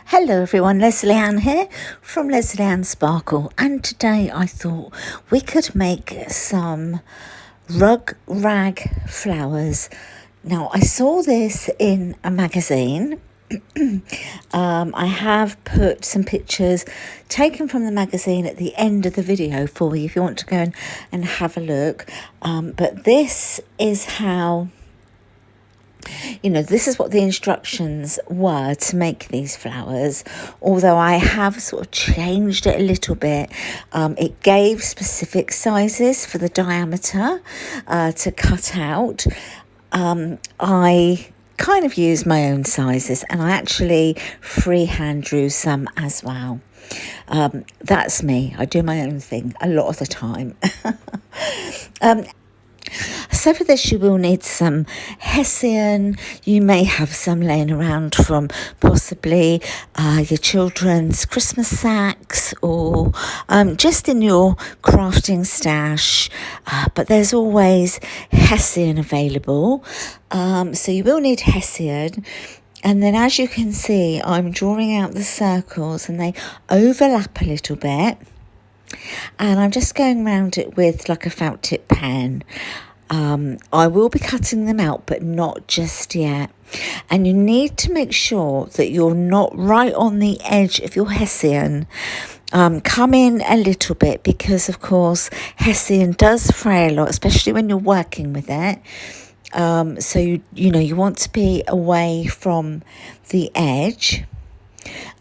Hello everyone, Lesleyanne here from Lesleyanne Sparkle, and today I thought we could make some rag flowers. Now I saw this in a magazine. I have put some pictures taken from the magazine at the end of the video for you if you want to go and have a look. But this is how... this is what the instructions were to make these flowers, although I have sort of changed it a little bit. It gave specific sizes for the diameter to cut out. I kind of used my own sizes, and I actually freehand drew some as well. That's me. I do my own thing a lot of the time. So for this you will need some hessian. You may have some laying around from possibly your children's Christmas sacks or just in your crafting stash, but there's always hessian available. So you will need hessian. And then as you can see, I'm drawing out the circles and they overlap a little bit. And I'm just going around it with like a felt tip pen. I will be cutting them out, but not just yet. And you need to make sure that you're not right on the edge of your hessian. Come in a little bit, because of course hessian does fray a lot, especially when you're working with it. So you want to be away from the edge.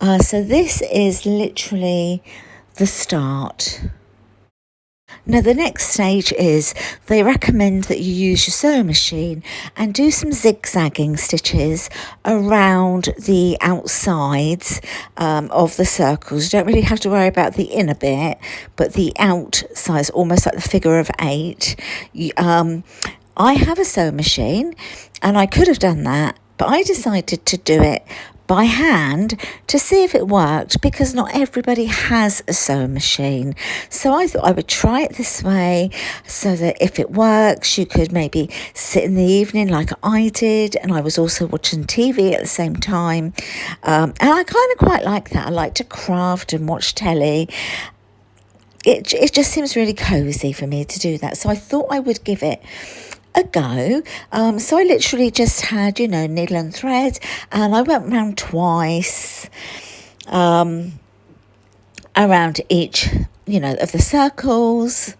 So this is literally the start. Now the next stage is they recommend that you use your sewing machine and do some zigzagging stitches around the outsides of the circles. You don't really have to worry about the inner bit, but the outsides, almost like the figure of 8. I have a sewing machine and I could have done that, but I decided to do it by hand to see if it worked, because not everybody has a sewing machine. So I thought I would try it this way, so that if it works, you could maybe sit in the evening like I did, and I was also watching TV at the same time. And I kind of quite like that. I like to craft and watch telly. It just seems really cozy for me to do that. So I thought I would give it a go. So I literally just had, needle and thread, and I went round twice around each, of the circles,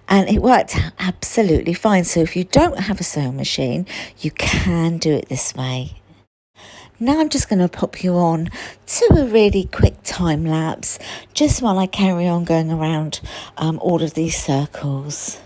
and it worked absolutely fine. So if you don't have a sewing machine, you can do it this way. Now I'm just going to pop you on to a really quick time lapse, just while I carry on going around all of these circles.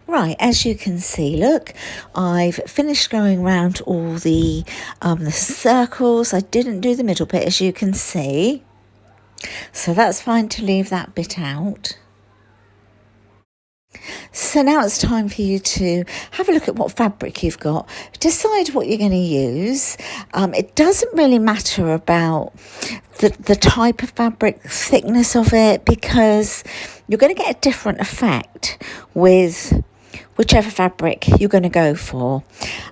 Right, as you can see, look, I've finished going around all the circles. I didn't do the middle bit, as you can see. So that's fine to leave that bit out. So now it's time for you to have a look at what fabric you've got. Decide what you're going to use. It doesn't really matter about the type of fabric, thickness of it, because you're going to get a different effect with whichever fabric you're going to go for.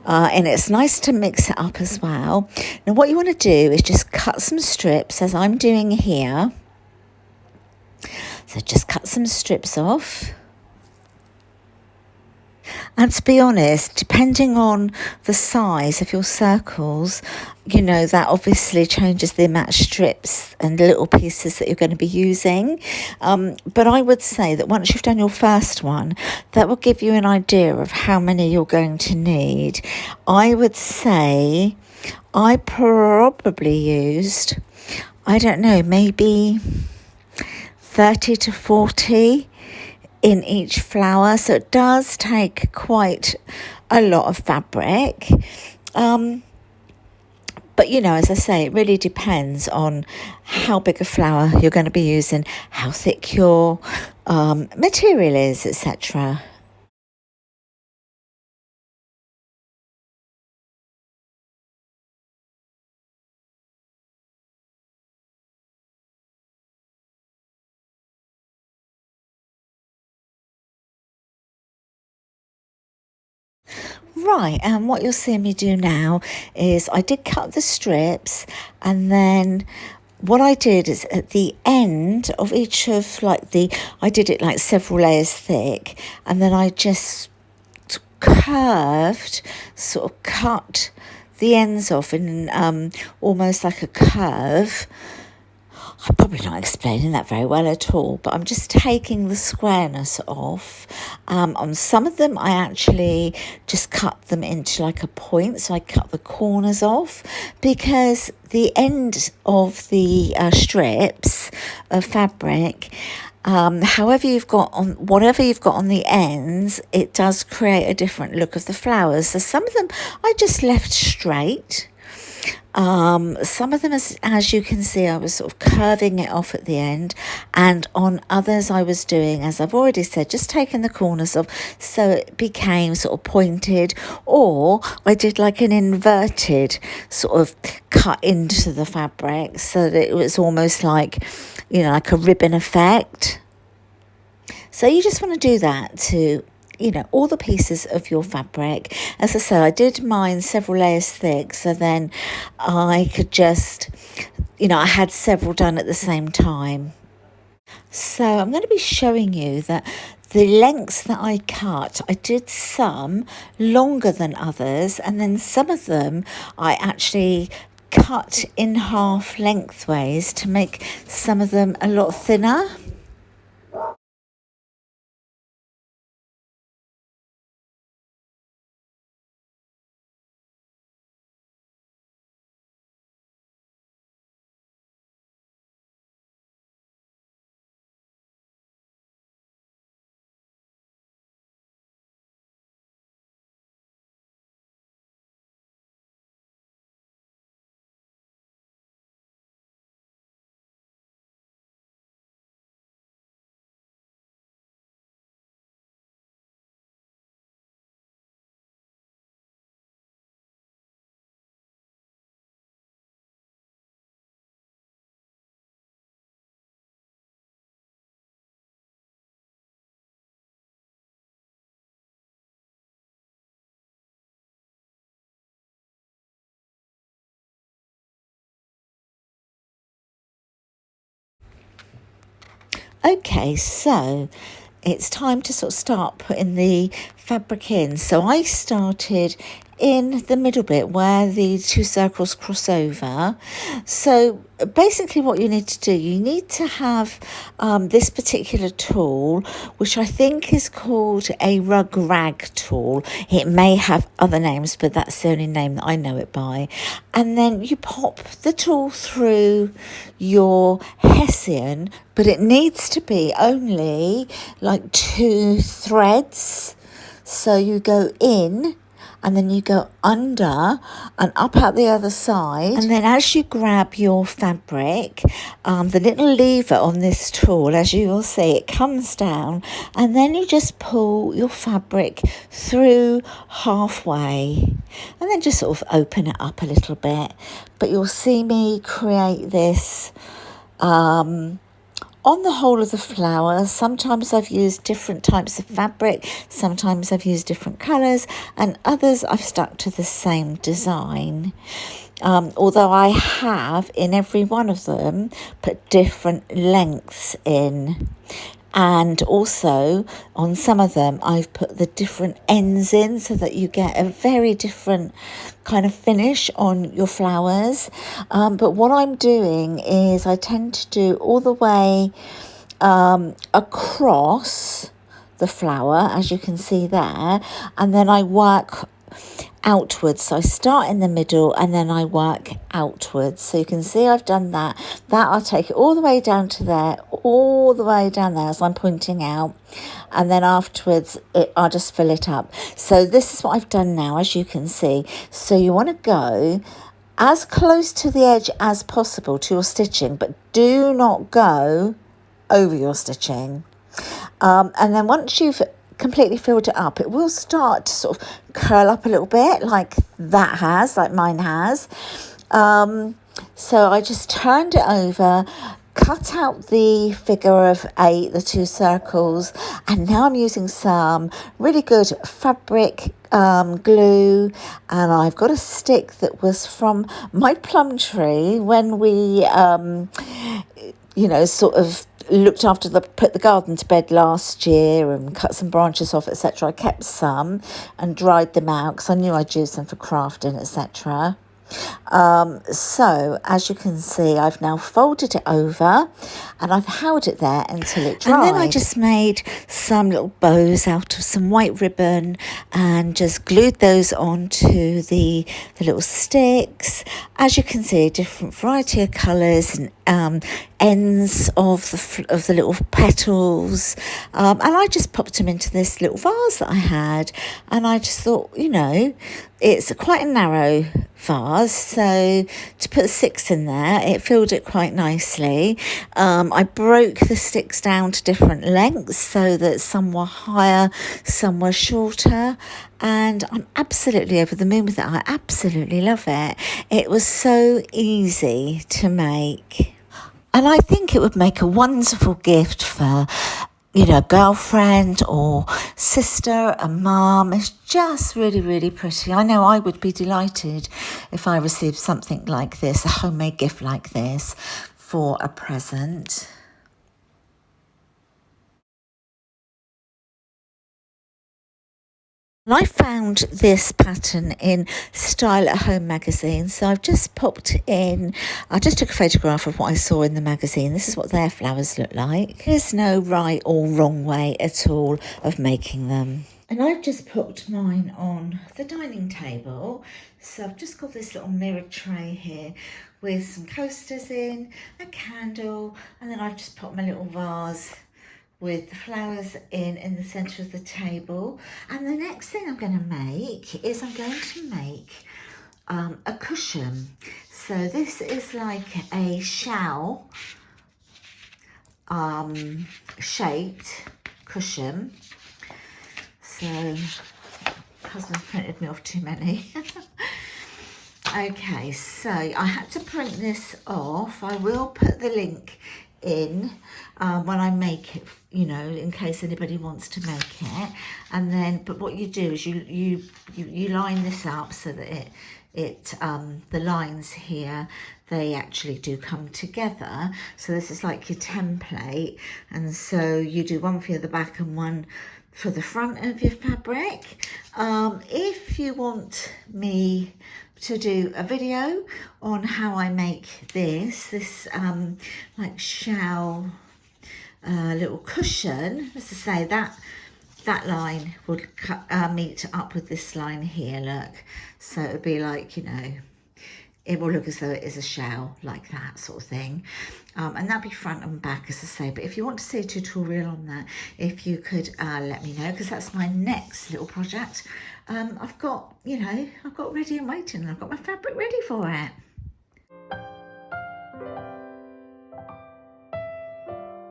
And it's nice to mix it up as well. Now what you want to do is just cut some strips, as I'm doing here. So just cut some strips off. And to be honest, depending on the size of your circles, that obviously changes the amount of strips and little pieces that you're going to be using. But I would say that once you've done your first one, that will give you an idea of how many you're going to need. I would say I probably used, I don't know, maybe 30 to 40 in each flower, so it does take quite a lot of fabric. But as I say, it really depends on how big a flower you're going to be using, how thick your material is, etc. Right, and what you'll see me do now is I did cut the strips, and then what I did is at the end of each of I did it like several layers thick, and then I just curved, sort of cut the ends off in almost like a curve. I'm probably not explaining that very well at all, but I'm just taking the squareness off. On some of them, I actually just cut them into like a point, so I cut the corners off, because the end of the strips of fabric, whatever you've got on the ends, it does create a different look of the flowers. So some of them I just left straight. Some of them, as you can see, I was sort of curving it off at the end, and on others I was doing, as I've already said, just taking the corners off so it became sort of pointed, or I did like an inverted sort of cut into the fabric so that it was almost like, like a ribbon effect. So you just want to do that to all the pieces of your fabric. As I said, I did mine several layers thick, so then I could just, I had several done at the same time. So I'm going to be showing you that the lengths that I cut, I did some longer than others, and then some of them I actually cut in half lengthways to make some of them a lot thinner. Okay, so it's time to sort of start putting the fabric in. So I started in the middle bit where the two circles cross over. So basically what you need to do, you need to have this particular tool, which I think is called a rug rag tool. It may have other names, but that's the only name that I know it by. And then you pop the tool through your hessian, but it needs to be only like 2 threads. So you go in, and then you go under and up out the other side. And then as you grab your fabric, the little lever on this tool, as you will see, it comes down, and then you just pull your fabric through halfway, and then just sort of open it up a little bit. But you'll see me create this on the whole of the flower. Sometimes I've used different types of fabric, sometimes I've used different colours, and others I've stuck to the same design. Although I have, in every one of them, put different lengths in. And also, on some of them, I've put the different ends in so that you get a very different kind of finish on your flowers. But what I'm doing is I tend to do all the way across the flower, as you can see there, and then I work outwards. So I start in the middle and then I work outwards. So you can see I've done that. I'll take it all the way down to there, all the way down there as I'm pointing out. And then afterwards, I'll just fill it up. So this is what I've done now, as you can see. So you want to go as close to the edge as possible to your stitching, but do not go over your stitching. And then once you've completely filled it up, it will start to sort of curl up a little bit like that has, like mine has. So I just turned it over, cut out the figure of 8, the 2 circles, and now I'm using some really good fabric glue, and I've got a stick that was from my plum tree when we sort of looked after put the garden to bed last year and cut some branches off, etc. I kept some and dried them out because I knew I'd use them for crafting, etc. So as you can see, I've now folded it over and I've held it there until it dried. And then I just made some little bows out of some white ribbon and just glued those onto the little sticks. As you can see, a different variety of colours and ends of the little petals, and I just popped them into this little vase that I had, and I just thought, it's quite a narrow vase, so to put 6 in there, it filled it quite nicely. I broke the sticks down to different lengths so that some were higher, some were shorter, and I'm absolutely over the moon with it. I absolutely love it. It was so easy to make. And I think it would make a wonderful gift for, a girlfriend or sister, a mum. It's just really, really pretty. I know I would be delighted if I received something like this, a homemade gift like this for a present. And I found this pattern in Style at Home magazine, so I've just popped in, I just took a photograph of what I saw in the magazine. This is what their flowers look like. There's no right or wrong way at all of making them. And I've just put mine on the dining table, so I've just got this little mirrored tray here with some coasters in, a candle, and then I've just put my little vase with the flowers in the centre of the table. And the next thing I'm going to make is I'm going to make a cushion. So this is like a shell shaped cushion. So husband's printed me off too many. Okay, so I had to print this off. I will put the link in when I make it, in case anybody wants to make it. And then, but what you do is you line this up so that the lines here, they actually do come together. So this is like your template, and so you do one for the back and one for the front of your fabric. If you want me to do a video on how I make this like shell little cushion, as I say, that line would meet up with this line here, look. So it would be like, it will look as though it is a shell, like that sort of thing. And that'd be front and back, as I say. But if you want to see a tutorial on that, if you could let me know, because that's my next little project. I've got ready and waiting, and I've got my fabric ready for it.